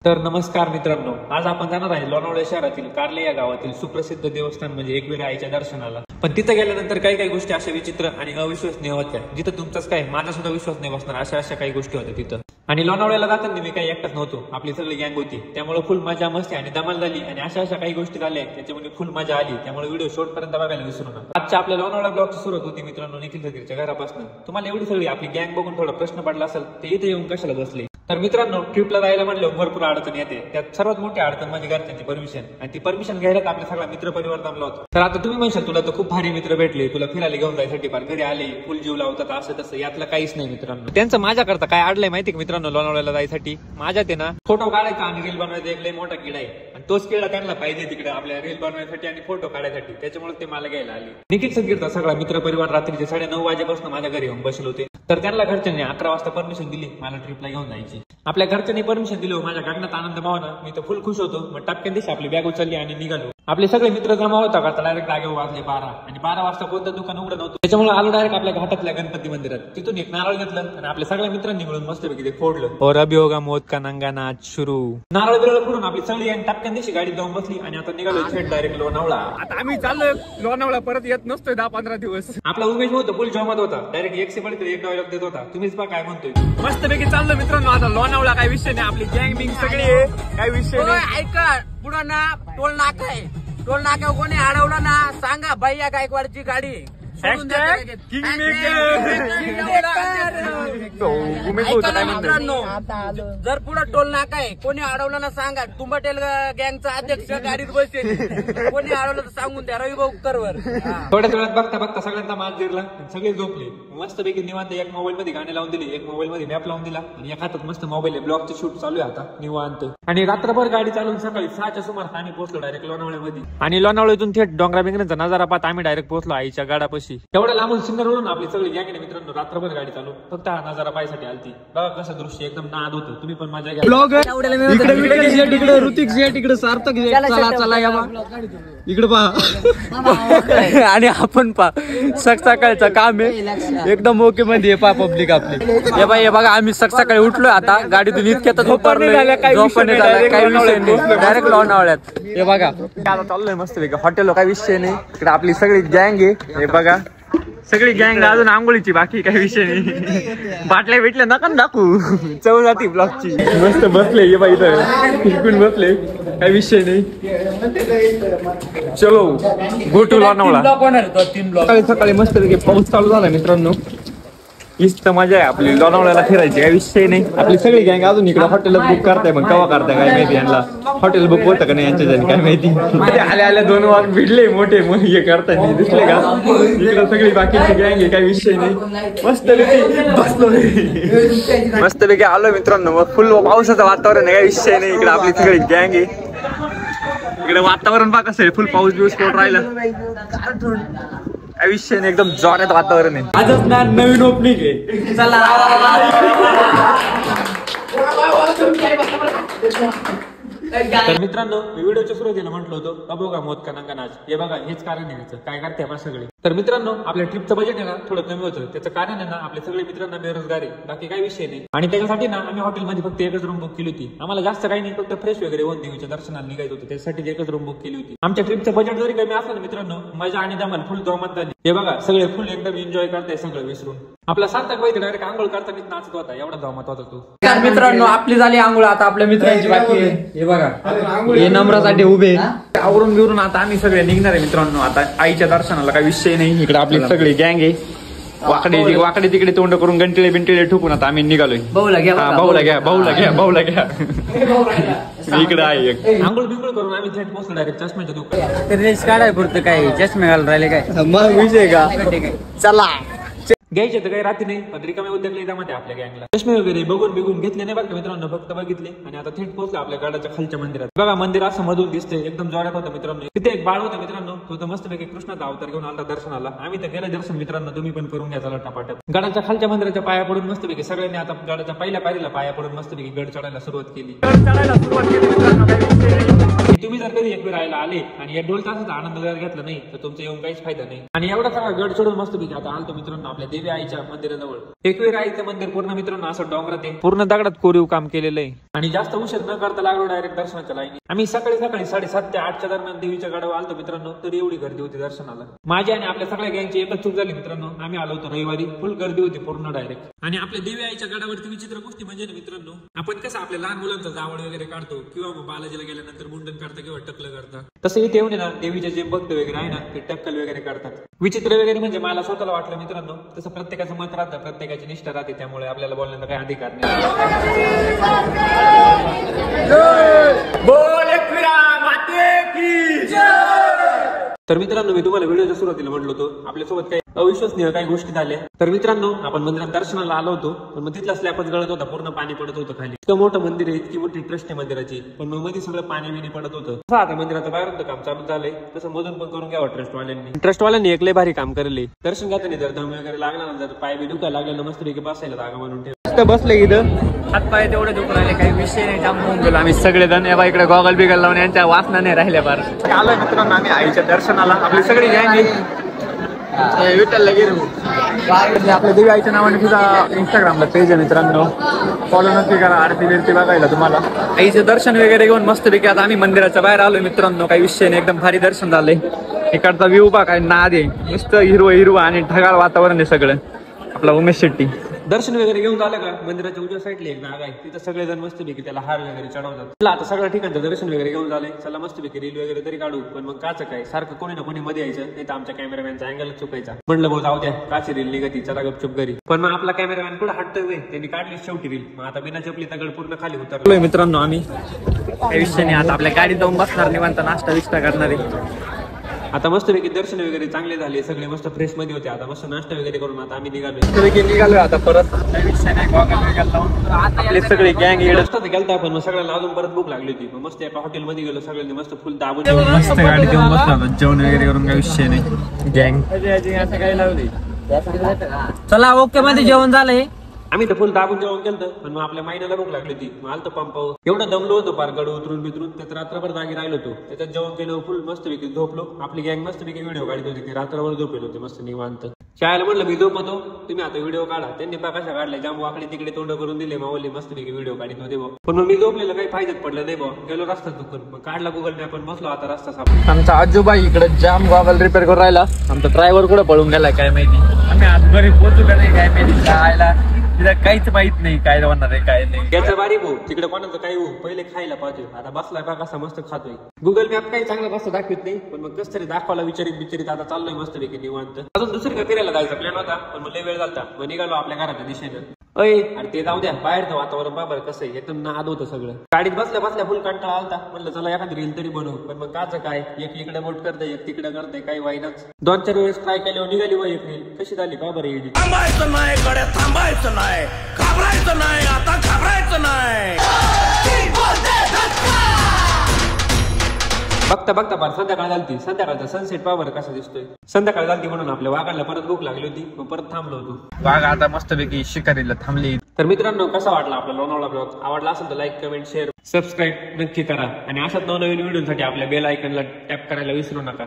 तर नमस्कार मित्रांनो, आज आपण जाणार आहे लोणावळा शहरातील कारले या गावातील सुप्रसिद्ध देवस्थान म्हणजे एकविरा आईच्या दर्शनाला. पण तिथे गेल्यानंतर काही काही गोष्टी अशा विचित्र आणि अविश्वसनीय होत्या, जिथं तुमचाच काय माझा सुद्धा विश्वास नाही बसणार अशा काही गोष्टी होत्या तिथं. आणि लोणावळ्याला जाताना मी काही एकटाच नव्हतो, आपली सगळी गँग होती. त्यामुळे फुल मजा मस्ती आणि धमाल झाली आणि अशा काही गोष्टी झाल्या त्याच्यामध्ये फुल मजा आली. त्यामुळे व्हिडिओ शेवटपर्यंत बघायला विसरू नका. आजच्या आपल्या लोणावळा ब्लॉगची सुरुवात होती मित्रांनो निखिल धगीरच्या घरापासून. तुम्हाला एवढी सगळी आपली गँग बघून थोडा प्रश्न पडला असेल ते इथे येऊन कशाला बसले. तर मित्रांनो, ट्रिपला जायला म्हणलं भरपूर अडचण येते. त्यात सर्वात मोठी अडचण म्हणजे घरच्यांची परमिशन, आणि ती परमिशन घ्यायला आपला सगळा मित्र परिवार जमला होता. तर आता तुम्ही म्हणशाल तुला तर खूप भारी मित्र भेटले, तुला फिरायला घेऊन जायसाठी फार घरी आले, फुल जीव लावतात असं तसं. यातलं काहीच नाही मित्रांनो. त्यांचं माझ्या करता काय अडलंय माहिती का मित्रांनो, लोणावळ्याला जायसाठी माझ्यात आहे ना फोटो काढायचा आणि रील बनवायचा एक लय मोठा किडा आहे. आणि तोच किडा त्यांना पाहिजे तिकडे आपल्या रील बनवायसाठी आणि फोटो काढायसाठी. त्याच्यामुळे ते मला घ्यायला आले. निखिल संगीतचा सगळा मित्र परिवार रात्रीचे 9:30 वाजेपासून माझ्या घरी येऊन बसले होते. तर त्यांना घरच्यांनी 11 वाजता परमिशन दिली मला ट्रिपला घेऊन जायची. आपल्या घरच्यांनी परमिशन दिली, माझ्या गगनात आनंद भावना. मी तर फुल खुश होतो. मग टपक्यान दिवशी आपली बॅग उचलली आणि निघालो. आपले सगळे मित्र जमा होता करता डायरेक्ट जागेवर वाजले 12 आणि 12 वाजता कोणतं दुकान उघडं नव्हतं. त्याच्यामुळे आलो डायरेक्ट आपल्या घाटातल्या गणपती मंदिरात. तिथून एक नारळ घेतलं आणि आपल्या सगळ्या मित्रांनी मिळून मस्तपैकी ते फोडलं. और अभी होगा मौत का नंगा नाच सुरू. नारळ बिरळ फोडून आपली सगळी आणि टपक्यान दिवशी गाडीत जाऊन बसली आणि आता निघालो थेट डायरेक्ट लोणावळा. आता आम्ही चाललोय लोणावळा, परत येत नसतोय 10-15 दिवस. आपला उमेश होता फुल जॉमात होता, डायरेक्ट 1 सेकंड एक डायलॉग देत होता. तुम्हीच पहा काय म्हणतोय. मस्तपैकी चाललो मित्रांनो आता लोणावळा. काही विषय नाही, आपली गँग बिंग सगळी आहे, काही विषय नाही. ऐका, पुढं ना टोल नाका आहे. टोल नाक्यावर कोणी अडवलं ना सांगा, भैया गायकवाडची गाडी सोडून द्या. मित्रांनो, जर पुढे टोल नाका आहे कोणी अडवलं ना सांगा, तुंबटेल गँगचा अध्यक्ष गाडीत बसेल. कोणी अडवलं तर सांगून द्या रविभाऊ करवर. थोड्याच वेळात बघता बघता सगळ्यांचा माज जिरला, सगळे झोपले. मस्तपैकी निवांत एक मोबाईल मध्ये गाणे लावून दिली, एक मोबाईल मध्ये मॅप लावून दिला आणि एक हातात मस्त मोबाईल आहे. ब्लॉगचं शूट चालू आहे आता निवांत. आणि रात्रभर गाडी चालून सकाळी 6च्या सुमारास आम्ही पोहोचलो डायरेक्ट लोणावळ्यामध्ये. आणि लोणावळ्यातून थेट डोंगरा बिंगरांचा नजारा पाहत आम्ही डायरेक्ट पोहोचलो आईच्या गाडापाशी. तेवढ्या लांबून सिन्नरवरून आपली सगळी गँग मित्रांनो रात्रभर गाडी चालू फक्त हा नजारा पाहायसाठी आलती. बघा कसं दृश्य एकदम नाद होतं. तुम्ही पण मजा घ्या. इकडे ऋतिक शेट, इकडे सार्थक शेट. चला चला या इकडे पहा. आणि आपण पहा सकाळचं काम आहे एकदम ओके मध्ये पहा पब्लिक आपली. हे बघा आम्ही सकाळी उठलोय आता गाडीतून इतक्यातच उतरलोय. काही विषय नाही, डायरेक्ट लोणावळ्यात. हे बघा आता चाललोय मस्त पैकी हॉटेल. काही विषय नाही, इकडे आपली सगळी गँग आहे. हे बघा सगळी गँग अजून आंघोळीची बाकी, काही विषय नाही. बाटल्या भेटल्या नका दाखवू, चव जाती ब्लॉकची. मस्त बसले ये बाई इकडून बसले, काही विषय नाही. चलो गो टू लोणावळा. सकाळी मस्त पाऊस चालू झाला मित्रांनो. इष्ट मजा आहे आपली लोणावळ्याला फिरायची, काही विषय नाही. आपली सगळी गँग अजून इकडे हॉटेल बुक करताय, पण केव्हा करताय काय माहिती. यांना हॉटेल बुक होतं का नाही यांच्या जाणी काय माहिती. आल्या 2 वाघ भिडले मोठे हे करताय दिसले का. इकडे सगळी बाकीची गँग आहे, काही विषय नाही. मस्तपैकी बसलो मस्तपैकी आलो मित्रांनो. मग फुल पावसाचं वातावरण आहे, काही विषय नाही. इकडे आपली सगळी गँग आहे. इकडे वातावरण बघा कसं आहे, फुल पाऊस बिऊस पडून राहिला, काही विषय नाही. एकदम जोरात वातावरण आहे. आजच ना नवीन ओपनिंग आहे. चला तर मित्रांनो, मी व्हिडिओच्या सुरुवातीला म्हटलं होतं अबोगा मौत का नंगा नाच. हे बघा हेच कारण आहे याचं. काय करते आपण सगळे. तर मित्रांनो, आपल्या ट्रिपचं बजेट आहे ना थोडं कमी होतं. त्याचं कारण आहे ना आपले सगळे मित्रांना बेरोजगार आहे, बाकी काही विषय नाही. आणि त्याच्यासाठी ना आम्ही हॉटेलमध्ये फक्त एकच रूम बुक केली होती. आम्हाला जास्त काही नाही, फक्त फ्रेश वगैरे होऊन देवीच्या दर्शनाला निघायचं होतं, त्यासाठी एकच रूम बुक केली होती. आमच्या ट्रिपचं बजेट जरी कमी असलं ना मित्रांनो, मजा आणि धमाल फुल जोमात झाली. हे बघा सगळे फुल एकदम एन्जॉय करताय सगळं विसरून. आपला सार्थक बाई डायरेक्ट आंघोळ करताना नाचत होता, एवढा जोमात होता तो. मित्रांनो आपली झाली आंघोळ, आता आपल्या मित्रांची बाकी आहे. हे बघा हे नम्रासाठी उभे आवरून बिवरून आता आम्ही सगळे निघणार आहे मित्रांनो. आता आईच्या दर्शनाला काही विषय नाही. इकडे आपली सगळी गँग आहे. वाकडे तिकडे तोंड करून गंटिळे बिंटिळे ठोकून आता आम्ही निघालोय. भाऊला घ्या. इकडे आहे आंघोळ बिंगोळ करून आम्ही थेट पोहोचलो डायरेक्ट चष्म्याच्या दुकानात. रेस काढाय पुरतं काय चष्मे घालून राहिले काय मग विषय का. चला घ्यायचे तर काही राहते नाही, पण रिकामे उद्योगले जमाते आपल्या गँगला. चष्मे वगैरे बघून बिघून घेतले नाही बघा मित्रांनो, फक्त बघितले आणि आता थेट पोहोचलो आपल्या गडाच्या खालच्या मंदिरात. बघा मंदिर असं मधून दिसतंय, एकदम जोरात होतं मित्रांनो. तिथे एक बाळ होतं मित्रांनो, तो तर मस्तपैकी कृष्णाचा अवतार घेऊन आला दर्शनाला. आम्ही तर गेलं दर्शन मित्रांनो, तुम्ही पण करून घ्या चला टापाट्यात. गडाच्या खालच्या मंदिराच्या पाया पडून मस्तपैकी सगळ्यांनी आता गडाच्या पहिल्या पायरीला पाया पडून मस्तपैकी गड चढायला सुरुवात केली. तुम्ही जर कधी एक वेळ राहायला आले आणि या ढोल तासाचा आनंद जर घेतला नाही तर तुमचा येऊन काहीच फायदा नाही. आणि एवढा सगळा गड सोडून मस्त पैकी आता आलतो मित्रांनो आपल्या देवी आईच्या मंदिराजवळ. एकवीर आईचं मंदिर पूर्ण मित्रांनो असं डोंगरात आहे, पूर्ण दगडात कोरीव काम केलेलं आहे आणि जास्त उशीर न करता लागलो डायरेक्ट दर्शनाच्या लाईनी. आम्ही सकाळी 7:30 ते 8च्या दरम्यान देवीच्या गडावर आलतो मित्रांनो, तरी एवढी गर्दी होती दर्शनाला. माझी आणि आपल्या सगळ्या गँगची एकच चूक झाली मित्रांनो, आम्ही आलो होतो रविवारी, फुल गर्दी होती पूर्ण डायरेक्ट. आणि आपल्या देवी आईच्या गडावरती विचित्र गोष्टी म्हणजे ना मित्रांनो, आपण कसं आपल्या लहान मुलांचा जावळ वगैरे काढतो किंवा मग बालाजीला गेल्यानंतर मुंडन करता किंवा टक्कल करता, तसं इथे येऊन ना देवीचे जे भक्त वगैरे आहे ना ते टक्कल वगैरे करतात. विचित्र वगैरे म्हणजे मला स्वतःला वाटलं मित्रांनो, तसं प्रत्येकाचं मत राहतं, प्रत्येकाची निष्ठा राहते, त्यामुळे आपल्याला बोलण्याचा काही अधिकार नाही. तर मित्रांनो मी तुम्हाला व्हिडिओच्या सुरुवातीला म्हटलं होतं आपल्यासोबत काही अविश्वसनीय काही गोष्टी झाल्या. तर मित्रांनो आपण मंदिरात दर्शनाला आलो होतो, पण मग तिथला स्लॅबच गळत होता, पूर्ण पाणी पडत होतं खाली. इतकं मोठं मंदिर आहे, इतकी मोठी ट्रस्ट आहे मंदिराची, पण मग मध्ये सगळं पाणी बिनी पडत होतं. तसं आता मंदिराचं बाहेरून काम चालू झालंय, तसं मधून पण करून घ्यावं ट्रस्टवाल्यांनी एक लय भारी काम करले. दर्शन घेताना जर दम वगैरे लागला ना, जर पाय बी दुखायला लागला ना, मस्त पैकी बसायला जागा म्हणून ठेव. बसले इथं, हात पाय तेवढे दुखून राहिले, काही विषय नाही, जाम होऊन गेलो आम्ही सगळेजण. या इकडे गॉगल बिगल लावून यांच्या वासनाने राहिल्या बार. आलोय मित्रांनो आम्ही आईच्या दर्शनाला, आपली सगळी गँग विठ्ठलला गेलो. आपल्या देवी आईच्या नावाने सुद्धा इंस्टाग्रामला पेज आहे मित्रांनो, फॉलो नक्की करा. आरती बिरती बघायला तुम्हाला. आईचं दर्शन वगैरे घेऊन मस्तपैकी आता आम्ही मंदिराच्या बाहेर आलोय मित्रांनो, काही विषय नाही, एकदम भारी दर्शन झालंय. इकडचा व्ह्यू बा काय नाद आहे, नुसतं हिरवं आणि ढगाळ वातावरण आहे सगळं. आपला उमेश शेट्टी दर्शन वगैरे घेऊन झालं का, मंदिराच्या उजव्या साईडला एक जागा आहे, तिथं सगळेजण मस्तपैकी त्याला हार वगैरे चढवतात. आता सगळ्या ठिकाणचं दर्शन वगैरे घेऊन झालंय, चला मस्तपैकी रील वगैरे तरी काढू. पण मग काच काय सारखं कोणी ना कोणी मध्ये यायचं, नाही तर आमच्या कॅमेरामॅनचा अँगलच चुकायचा. म्हटलं भाऊ जाऊ द्या, काची रील निघती, चला गपचूप घरी. पण मग आपला कॅमेरामॅन कुठं हटतोय, त्यांनी काढली शेवटी रील. मग आता बिना चपली दगड पूर्ण खाली उतरलोय मित्रांनो आम्ही. काही विषय नाही, आता आपल्या गाडीत जाऊन बसणार, निवांत नाश्ता विष्टा करणार आहे. आता मस्तपैकी दर्शन वगैरे चांगले झाले, सगळे मस्त फ्रेश मध्ये होते. आता मस्त नाश्ता वगैरे करून आता आम्ही निघालोय आता परत. आपले सगळे गँग गेलता, पण मग सगळ्यांना अजून परत भूक लागली होती. मस्त एका हॉटेलमध्ये गेलो, सगळ्यांनी मस्त फुल दाबून मस्त गाडी देऊन बसला, जेवण वगैरे करून काही विषय नाही. गँग चला ओके मध्ये जेवण झालंय. आम्ही तर फुल दाबून जेवण केलं, पण मग आपल्या मायनाला भूक लागली होती. मग आलतो पंपावर, एवढं दमलो होतो पार गड उतरून बितरून, त्यात रात्रभर जागी राहिलो होतो. त्याच्यात जेवण केलं, फुल मस्तपैकी झोपलो. आपली गँग मस्तपैकी व्हिडिओ काढत होती, ते रात्रभर झोपेल होते मस्त निवांत. शाळेला म्हटलं मी झोपतो, तुम्ही आता व्हिडिओ काढा. त्यांनी कशा काढल्या, जाम वाकडे तिकडे तोंड करून दिले, मावले मस्तपैकी व्हिडिओ काढत होते भाऊ. पण मग मी झोपलेलं काही फायद्यात पडलं नाही भाऊ. गेलो रस्ता चुकून, मग काढला गुगल मॅप पण बसलो आता रस्ता सापडला. आमचा आजोबा इकडे जाम गॉगल रिपेअर करून राहिला. आमचा ड्रायव्हर कुठे पळून गेलाय काय माहिती. आम्ही आज घरी पोहोचू का नाही काय माहिती, खायला तिथं काहीच माहित नाही काय होणार आहे काय नाही. त्याचं बारी भाऊ, तिकडे कोणाचं काही हो, पहिले खायला पाहतोय. आता बसलाय बघा कसा मस्त खातोय. गुगल मॅप काही चांगला मस्त दाखवत नाही, पण मग कसं तरी दाखवायला विचारित आता चाललोय मस्तपैकी निवांत. अजून दुसरीकडे फिरायला जायचा प्लॅन होता, पण मला वेळ झाला. मग निघालो आपल्या घराच्या दिशेनं. अरे ते जाऊ द्या, बाहेरचं वातावरण बाबर कसं आहे, एकदम नाद होतं सगळं. गाडीत बसल्या फुल कंटाळा आलता. म्हटलं चला एखादी रील तरी बनवू, पण मग काचं काय, एक इकडे बोट करतंय, एक तिकडे करतंय, काही वाईनाच. 2-4 वेळेस ट्राय केल्यावर निघाली व एक रील. कशी झाली बाबर एडिट. थांबायचं नाही कडे, थांबायचं नाही, घाबरायचं नाही, आता घाबरायचं नाही. बघता पार संध्याकाळ झाली. संध्याकाळचा सनसेट पावर कसा दिसतोय. संध्याकाळ झाली म्हणून आपल्या वाघाला परत भूक लागली होती, मग परत थांबलो होतो. वाघ आता मस्तपैकी शिकारीला थांबली. तर मित्रांनो कसा वाटला आपला लोणावळा ब्लॉग, आवडला असेल तर लाईक कमेंट शेअर सबस्क्राईब नक्की करा. आणि अशाच नवनवीन व्हिडिओसाठी आपल्या बेल आयकॉनला टॅप करायला विसरू नका.